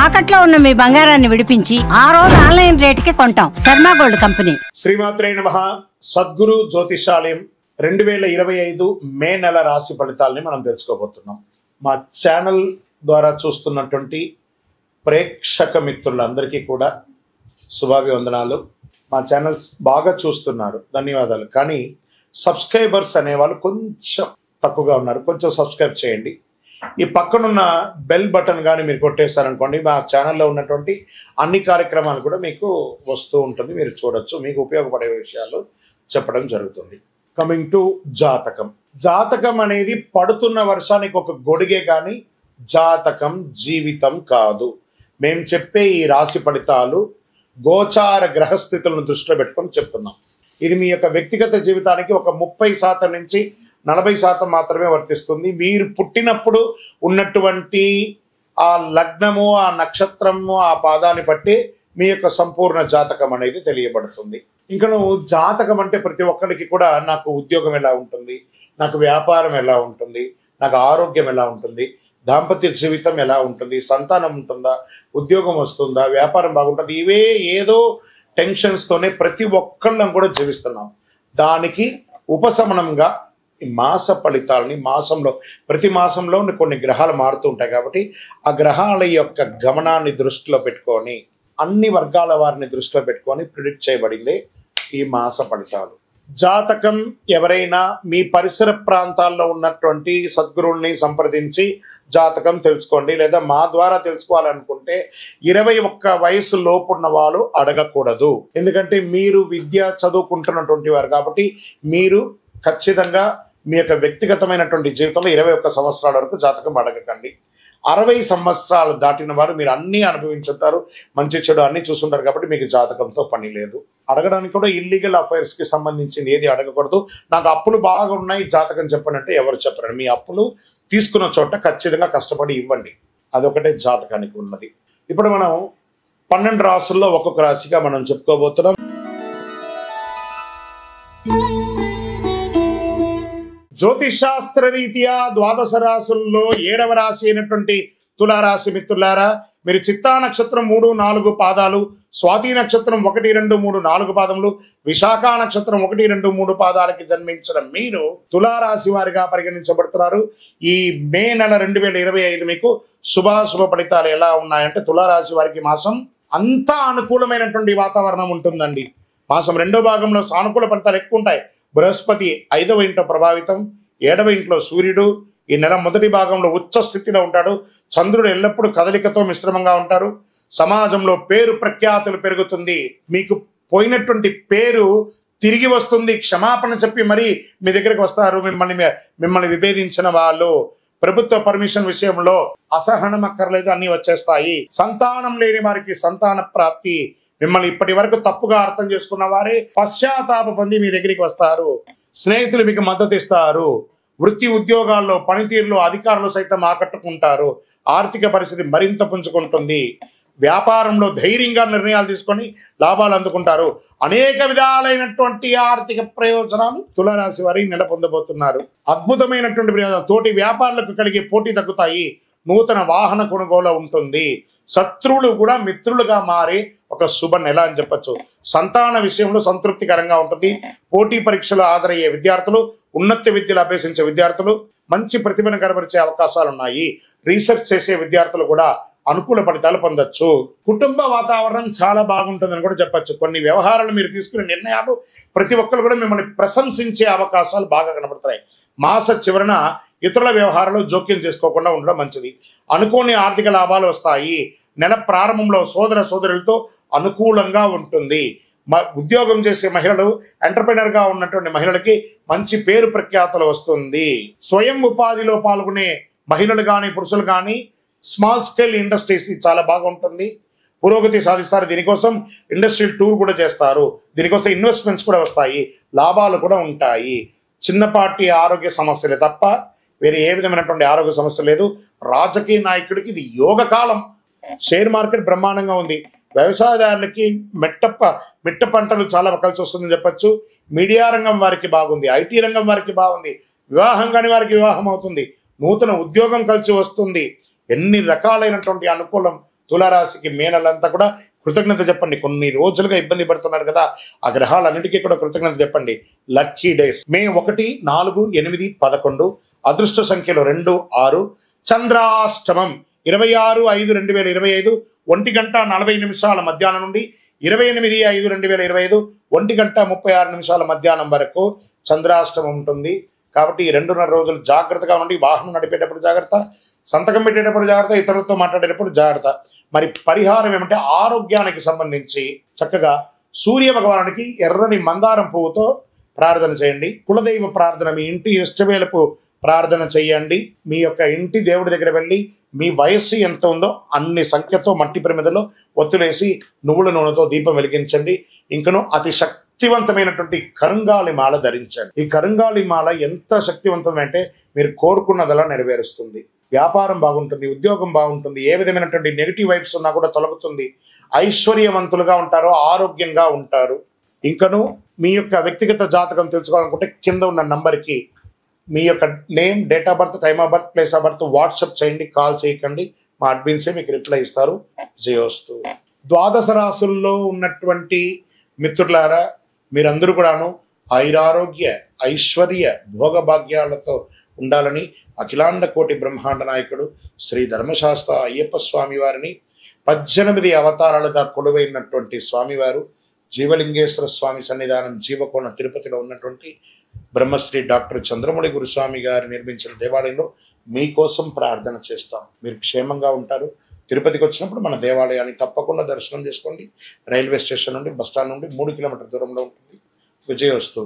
తాకట్లో ఉన్న మీ బంగారాన్ని విడిపించి ఆ రోజు ఆన్లైన్ రేటుకి కొంటాం. Sharma gold company. శ్రీమాత్రే నమః. సద్గురు జ్యోతిషాలయం 2025 మే నెల రాశి ఫలితాలని మనం తెలుసుకోబోతున్నాం. మా ఛానల్ ద్వారా చూస్తున్నటువంటి ప్రేక్షక మిత్రులందరికీ కూడా శుభాభివందనాలు. మా ఛానల్ బాగా చూస్తున్నారు, ధన్యవాదాలు. కానీ సబ్స్క్రైబర్స్ అనేవాళ్ళు కొంచెం తక్కువగా ఉన్నారు, కొంచెం సబ్స్క్రైబ్ చేయండి. ఈ పక్కనున్న బెల్ బటన్ కానీ మీరు కొట్టేస్తారనుకోండి, మా ఛానల్లో ఉన్నటువంటి అన్ని కార్యక్రమాలు కూడా మీకు వస్తూ ఉంటుంది, మీరు చూడొచ్చు. మీకు ఉపయోగపడే విషయాలు చెప్పడం జరుగుతుంది. కమింగ్ టు జాతకం. జాతకం అనేది పడుతున్న వర్షానికి ఒక గొడుగే కానీ జాతకం జీవితం కాదు. మేము చెప్పే ఈ రాశి ఫలితాలు గోచార గ్రహస్థితులను దృష్టిలో పెట్టుకొని చెప్తున్నాం. ఇది మీ యొక్క వ్యక్తిగత జీవితానికి ఒక 30% నుంచి 40% మాత్రమే వర్తిస్తుంది. మీరు పుట్టినప్పుడు ఉన్నటువంటి ఆ లగ్నము, ఆ నక్షత్రము, ఆ పాదాన్ని బట్టి మీ యొక్క సంపూర్ణ జాతకం అనేది తెలియబడుతుంది. ఇంకా నువ్వు జాతకం అంటే ప్రతి ఒక్కరికి కూడా నాకు ఉద్యోగం ఎలా ఉంటుంది, నాకు వ్యాపారం ఎలా ఉంటుంది, నాకు ఆరోగ్యం ఎలా ఉంటుంది, దాంపత్య జీవితం ఎలా ఉంటుంది, సంతానం ఉంటుందా, ఉద్యోగం వస్తుందా, వ్యాపారం బాగుంటుంది, ఇవే ఏదో టెన్షన్స్తోనే ప్రతి ఒక్కళ్ళం కూడా జీవిస్తున్నాం. దానికి ఉపశమనంగా ఈ మాస ఫలితాలని ప్రతి మాసంలో కొన్ని గ్రహాలు మారుతూ ఉంటాయి కాబట్టి ఆ గ్రహాల యొక్క గమనాన్ని దృష్టిలో పెట్టుకొని అన్ని వర్గాల వారిని దృష్టిలో పెట్టుకొని ప్రిడిక్ట్ చేయబడింది ఈ మాస ఫలితాలు. జాతకం ఎవరైనా మీ పరిసర ప్రాంతాల్లో ఉన్నటువంటి సద్గురువుల్ని సంప్రదించి జాతకం తెలుసుకోండి. లేదా మా ద్వారా తెలుసుకోవాలనుకుంటే 21 వయసు లోపున్న వాళ్ళు అడగకూడదు. ఎందుకంటే మీరు విద్య చదువుకుంటున్నటువంటి వారు కాబట్టి మీరు ఖచ్చితంగా మీ యొక్క వ్యక్తిగతమైనటువంటి జీవితంలో 21 సంవత్సరాల వరకు జాతకం అడగకండి. 60 సంవత్సరాలు దాటిన వారు మీరు అన్నీ అనుభవించుంటారు, మంచి చెడు అన్ని చూస్తుంటారు కాబట్టి మీకు జాతకంతో పని లేదు. అడగడానికి కూడా ఇల్లీగల్ అఫైర్స్ కి సంబంధించింది ఏది అడగకూడదు. నాకు అప్పులు బాగా ఉన్నాయి, జాతకం చెప్పనంటే ఎవరు చెప్పరండి. మీ అప్పులు తీసుకున్న చోట ఖచ్చితంగా కష్టపడి ఇవ్వండి, అదొకటే జాతకానికి ఉన్నది. ఇప్పుడు మనం 12 రాసుల్లో ఒక్కొక్క రాశిగా మనం చెప్పుకోబోతున్నాం. జ్యోతిషాస్త్ర రీత్యా ద్వాదశ రాశుల్లో 7వ రాశి అయినటువంటి తులారాశి మిత్రులారా, మీరు చిత్తా నక్షత్రం 3, 4 పాదాలు, స్వాతి నక్షత్రం 1, 2, 3, 4 పాదములు, విశాఖ నక్షత్రం 1, 2, 3 పాదాలకి జన్మించిన మీరు తులారాశి వారిగా పరిగణించబడుతున్నారు. ఈ మే నెల 2025 మీకు శుభాశుభ ఫలితాలు ఎలా ఉన్నాయంటే, తులారాశి వారికి మాసం అంతా అనుకూలమైనటువంటి వాతావరణం ఉంటుందండి. మాసం 2వ భాగంలో సానుకూల ఫలితాలు ఎక్కువ ఉంటాయి. బృహస్పతి 5వ ఇంట్లో ప్రభావితం, 7వ ఇంట్లో సూర్యుడు ఈ నెల మొదటి భాగంలో ఉచ్చ స్థితిలో ఉంటాడు. చంద్రుడు ఎల్లప్పుడూ కదలికతో మిశ్రమంగా ఉంటారు. సమాజంలో పేరు ప్రఖ్యాతులు పెరుగుతుంది. మీకు పోయినటువంటి పేరు తిరిగి వస్తుంది. క్షమాపణ చెప్పి మరి మీ దగ్గరికి వస్తారు మిమ్మల్ని విభేదించిన వాళ్ళు. ప్రభుత్వ పర్మిషన్ విషయంలో అసహనం అక్కర్లేదు, అన్ని వచ్చేస్తాయి. సంతానం లేని వారికి సంతాన ప్రాప్తి. మిమ్మల్ని ఇప్పటి వరకు తప్పుగా అర్థం చేసుకున్న వారే పశ్చాత్తాప పొంది మీ దగ్గరికి వస్తారు. స్నేహితులు మీకు మద్దతు ఇస్తారు. వృత్తి ఉద్యోగాల్లో పనితీరులో అధికారులు సైతం ఆకట్టుకుంటారు. ఆర్థిక పరిస్థితి మరింత పుంజుకుంటుంది. వ్యాపారంలో ధైర్యంగా నిర్ణయాలు తీసుకొని లాభాలు అందుకుంటారు. అనేక విధాలైనటువంటి ఆర్థిక ప్రయోజనాలు తులారాశి వారి నెల పొందబోతున్నారు. అద్భుతమైనటువంటి ప్రయోజనాలు. తోటి వ్యాపారులకు కలిగే పోటీ తగ్గుతాయి. నూతన వాహన కొనుగోలు ఉంటుంది. శత్రువులు కూడా మిత్రులుగా మారే ఒక శుభ నెల అని చెప్పచ్చు. సంతాన విషయంలో సంతృప్తికరంగా ఉంటుంది. పోటీ పరీక్షలు హాజరయ్యే విద్యార్థులు, ఉన్నత విద్యలు అభ్యసించే విద్యార్థులు మంచి ప్రతిభను కనబరిచే అవకాశాలు ఉన్నాయి. రీసెర్చ్ చేసే విద్యార్థులు కూడా అనుకూల ఫలితాలు పొందొచ్చు. కుటుంబ వాతావరణం చాలా బాగుంటుందని కూడా చెప్పచ్చు. కొన్ని వ్యవహారాలు మీరు తీసుకునే నిర్ణయాలు ప్రతి ఒక్కరు కూడా మిమ్మల్ని ప్రశంసించే అవకాశాలు బాగా కనబడుతున్నాయి. మాస చివరన ఇతరుల వ్యవహారాలు జోక్యం చేసుకోకుండా ఉండడం మంచిది. అనుకోని ఆర్థిక లాభాలు వస్తాయి. నెల ప్రారంభంలో సోదరులతో అనుకూలంగా ఉంటుంది. ఉద్యోగం చేసే మహిళలు, ఎంటర్ప్రెనర్గా ఉన్నటువంటి మహిళలకి మంచి పేరు ప్రఖ్యాతులు వస్తుంది. స్వయం ఉపాధిలో పాల్గొనే మహిళలు కానీ పురుషులు కానీ స్మాల్ స్కేల్ ఇండస్ట్రీస్ చాలా బాగుంటుంది. పురోగతి సాధిస్తారు. దీనికోసం ఇండస్ట్రియల్ టూర్ కూడా చేస్తారు. దీనికోసం ఇన్వెస్ట్మెంట్స్ కూడా వస్తాయి. లాభాలు కూడా ఉంటాయి. చిన్నపాటి ఆరోగ్య సమస్యలే తప్ప వేరే ఏ విధమైనటువంటి ఆరోగ్య సమస్య లేదు. రాజకీయ నాయకుడికి ఇది యోగకాలం. షేర్ మార్కెట్ బ్రహ్మాండంగా ఉంది. వ్యవసాయదారులకి మిట్ట పంటలు చాలా కలిసి వస్తుందని చెప్పచ్చు. మీడియా రంగం వారికి బాగుంది. ఐటీ రంగం వారికి బాగుంది. వివాహం కాని వారికి వివాహం అవుతుంది. నూతన ఉద్యోగం కలిసి వస్తుంది. ఎన్ని రకాలైనటువంటి అనుకూలం తులారాశికి మే నెలంతా కూడా కృతజ్ఞత చెప్పండి. కొన్ని రోజులుగా ఇబ్బంది పడుతున్నారు కదా, ఆ గ్రహాలన్నిటికీ కూడా కృతజ్ఞత చెప్పండి. లక్కీ డేస్ మే 1, 4, 8, 11. అదృష్ట సంఖ్యలు 2, 6. చంద్రాష్టమం 26/5/2025 1:40 మధ్యాహ్నం నుండి 28/5/2025 1:36 మధ్యాహ్నం వరకు చంద్రాష్టమం ఉంటుంది. కాబట్టి ఈ 2.5 రోజులు జాగ్రత్తగా ఉండి, వాహనం నడిపేటప్పుడు జాగ్రత్త, సంతకం పెట్టేటప్పుడు జాగ్రత్త, ఇతరులతో మాట్లాడేటప్పుడు జాగ్రత్త. మరి పరిహారం ఏమంటే ఆరోగ్యానికి సంబంధించి చక్కగా సూర్య భగవానుడికి ఎర్రని మందారం పువ్వుతో ప్రార్థన చేయండి. కులదైవ ప్రార్థన, మీ ఇంటి ఇష్టవేళపు ప్రార్థన చేయండి. మీ యొక్క ఇంటి దేవుడి దగ్గర వెళ్ళి మీ వయస్సు ఎంత ఉందో అన్ని సంఖ్యతో మట్టి ప్రమిదలో ఒత్తులేసి నువ్వుల నూనెతో దీపం వెలిగించండి. ఇంకను అతి శక్తివంతమైనటువంటి కరుంగాలి మాల ధరించండి. ఈ కరుంగాలి మాల ఎంత శక్తివంతమంటే మీరు కోరుకున్నదలా నెరవేరుస్తుంది. వ్యాపారం బాగుంటుంది, ఉద్యోగం బాగుంటుంది, ఏ విధమైనటువంటి నెగిటివ్ వైబ్స్ ఉన్నా కూడా తొలగుతుంది. ఐశ్వర్యవంతులుగా ఉంటారు, ఆరోగ్యంగా ఉంటారు. ఇంకను మీ యొక్క వ్యక్తిగత జాతకం తెలుసుకోవాలనుకుంటే కింద ఉన్న నంబర్కి మీ యొక్క name, date of birth, time of birth, place of birth WhatsApp చేయండి. కాల్ చేయకండి, మా అడ్మిన్సే మీకు రిప్లై ఇస్తారు. జయోస్తు. ద్వాదశ రాశుల్లో ఉన్నటువంటి మిత్రులారా, మీరందరూ కూడాను ఐరారోగ్య, ఐశ్వర్య, భోగభాగ్యాలతో ఉండాలని అఖిలాండ కోటి బ్రహ్మాండ నాయకుడు శ్రీ ధర్మశాస్త్ర అయ్యప్ప స్వామి వారిని 18 అవతారాలుగా కొలువైనటువంటి స్వామివారు జీవలింగేశ్వర స్వామి సన్నిధానం జీవకోణ తిరుపతిలో ఉన్నటువంటి బ్రహ్మశ్రీ డాక్టర్ చంద్రమౌళి గురుస్వామి గారు నిర్మించిన దేవాలయంలో మీకోసం ప్రార్థన చేస్తాం. మీరు క్షేమంగా ఉంటారు. తిరుపతికి వచ్చినప్పుడు మన దేవాలయాన్ని తప్పకుండా దర్శనం చేసుకోండి. రైల్వే స్టేషన్ నుండి, బస్టాండ్ నుండి 3 కిలోమీటర్ల దూరంలో ఉంటుంది. విజయోస్తు.